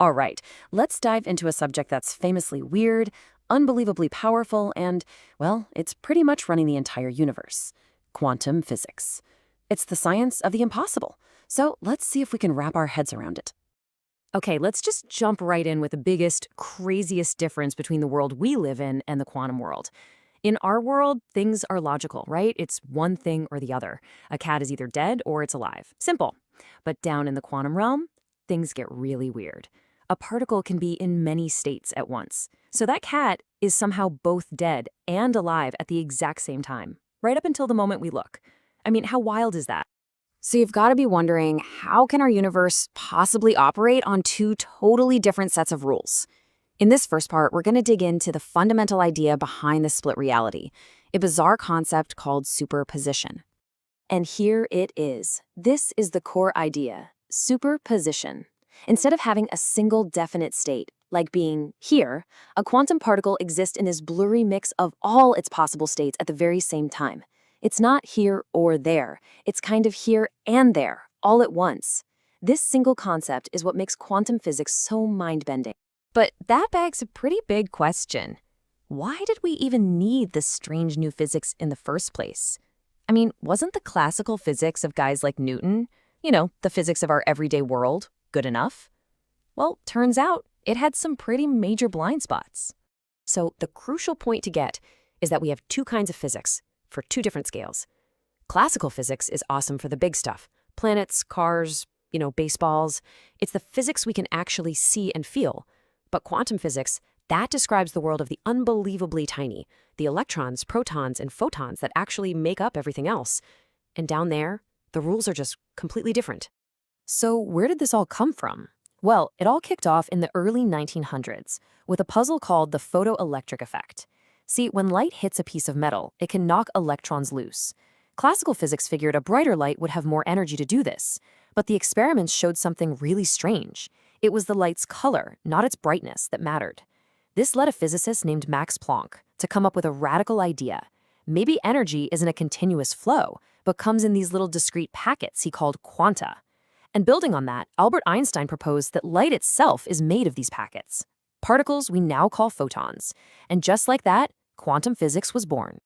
All right, let's dive into a subject that's famously weird, unbelievably powerful, and, well, it's pretty much running the entire universe. Quantum physics. It's the science of the impossible. So let's see if we can wrap our heads around it. Okay, let's just jump right in with the biggest, craziest difference between the world we live in and the quantum world. In our world, things are logical, right? It's one thing or the other. A cat is either dead or it's alive. Simple. But down in the quantum realm, things get really weird. A particle can be in many states at once. So that cat is somehow both dead and alive at the exact same time, right up until the moment we look. I mean, how wild is that? So you've got to be wondering, how can our universe possibly operate on two totally different sets of rules? In this first part, we're going to dig into the fundamental idea behind the split reality, a bizarre concept called superposition. And here it is. This is the core idea, superposition. Instead of having a single definite state, like being here, a quantum particle exists in this blurry mix of all its possible states at the very same time. It's not here or there. It's kind of here and there, all at once. This single concept is what makes quantum physics so mind-bending. But that begs a pretty big question. Why did we even need this strange new physics in the first place? I mean, wasn't the classical physics of guys like Newton, the physics of our everyday world, good enough? Well, turns out it had some pretty major blind spots. So the crucial point to get is that we have two kinds of physics for two different scales. Classical physics is awesome for the big stuff. Planets, cars, baseballs. It's the physics we can actually see and feel. But quantum physics, that describes the world of the unbelievably tiny, the electrons, protons, and photons that actually make up everything else. And down there, the rules are just completely different. So where did this all come from? Well, it all kicked off in the early 1900s with a puzzle called the photoelectric effect. See, when light hits a piece of metal, it can knock electrons loose. Classical physics figured a brighter light would have more energy to do this, but the experiments showed something really strange. It was the light's color, not its brightness, that mattered. This led a physicist named Max Planck to come up with a radical idea. Maybe energy isn't a continuous flow, but comes in these little discrete packets he called quanta. And building on that, Albert Einstein proposed that light itself is made of these packets, particles we now call photons. And just like that, quantum physics was born.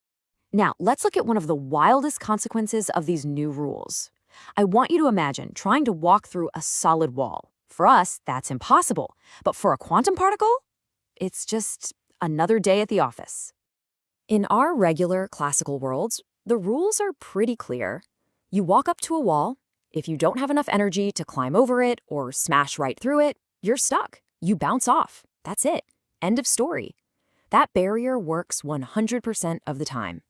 Now, let's look at one of the wildest consequences of these new rules. I want you to imagine trying to walk through a solid wall. For us, that's impossible. But for a quantum particle, it's just another day at the office. In our regular classical worlds, the rules are pretty clear. You walk up to a wall. If you don't have enough energy to climb over it or smash right through it, you're stuck. You bounce off. That's it. End of story. That barrier works 100% of the time.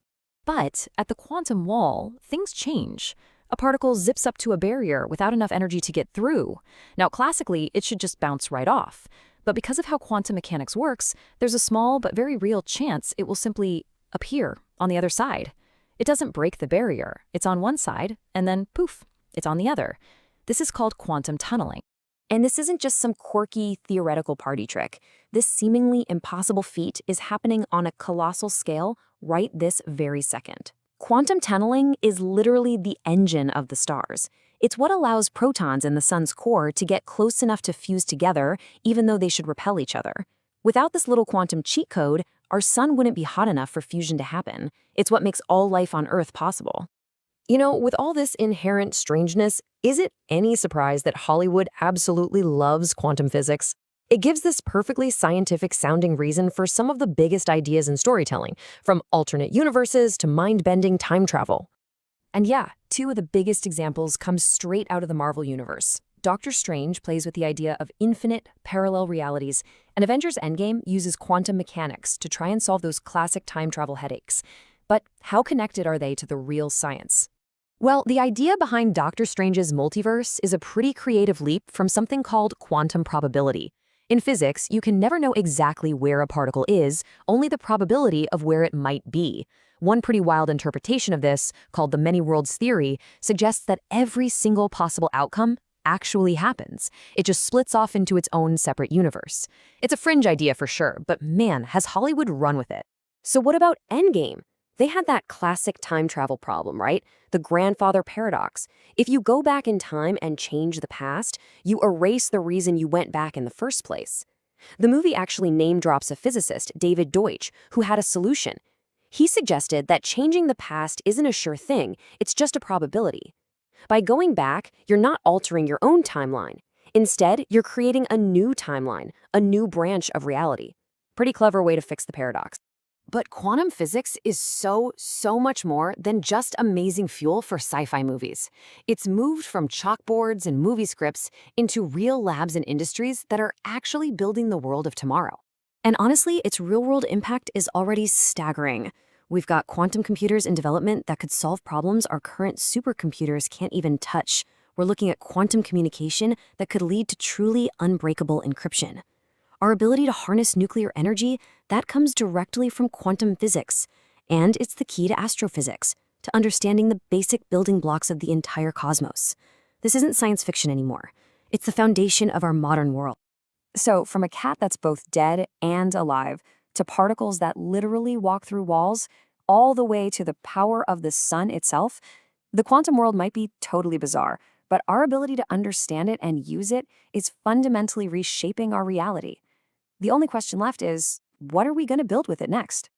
But at the quantum wall, things change. A particle zips up to a barrier without enough energy to get through. Now, classically, it should just bounce right off. But because of how quantum mechanics works, there's a small but very real chance it will simply appear on the other side. It doesn't break the barrier. It's on one side, and then poof, it's on the other. This is called quantum tunneling. And this isn't just some quirky theoretical party trick. This seemingly impossible feat is happening on a colossal scale right this very second. Quantum tunneling is literally the engine of the stars. It's what allows protons in the sun's core to get close enough to fuse together, even though they should repel each other. Without this little quantum cheat code, our sun wouldn't be hot enough for fusion to happen. It's what makes all life on Earth possible. With all this inherent strangeness, is it any surprise that Hollywood absolutely loves quantum physics? It gives this perfectly scientific-sounding reason for some of the biggest ideas in storytelling, from alternate universes to mind-bending time travel. And yeah, two of the biggest examples come straight out of the Marvel universe. Doctor Strange plays with the idea of infinite, parallel realities, and Avengers Endgame uses quantum mechanics to try and solve those classic time travel headaches. But how connected are they to the real science? Well, the idea behind Doctor Strange's multiverse is a pretty creative leap from something called quantum probability. In physics, you can never know exactly where a particle is, only the probability of where it might be. One pretty wild interpretation of this, called the many worlds theory, suggests that every single possible outcome actually happens. It just splits off into its own separate universe. It's a fringe idea for sure, but man, has Hollywood run with it. So what about Endgame? They had that classic time travel problem, right? The grandfather paradox. If you go back in time and change the past, you erase the reason you went back in the first place. The movie actually name drops a physicist, David Deutsch, who had a solution. He suggested that changing the past isn't a sure thing, it's just a probability. By going back, you're not altering your own timeline. Instead, you're creating a new timeline, a new branch of reality. Pretty clever way to fix the paradox. But quantum physics is so much more than just amazing fuel for sci-fi movies. It's moved from chalkboards and movie scripts into real labs and industries that are actually building the world of tomorrow. And honestly, its real-world impact is already staggering. We've got quantum computers in development that could solve problems our current supercomputers can't even touch. We're looking at quantum communication that could lead to truly unbreakable encryption. Our ability to harness nuclear energy, that comes directly from quantum physics. And it's the key to astrophysics, to understanding the basic building blocks of the entire cosmos. This isn't science fiction anymore. It's the foundation of our modern world. So, from a cat that's both dead and alive, to particles that literally walk through walls, all the way to the power of the sun itself, the quantum world might be totally bizarre, but our ability to understand it and use it is fundamentally reshaping our reality. The only question left is, what are we going to build with it next?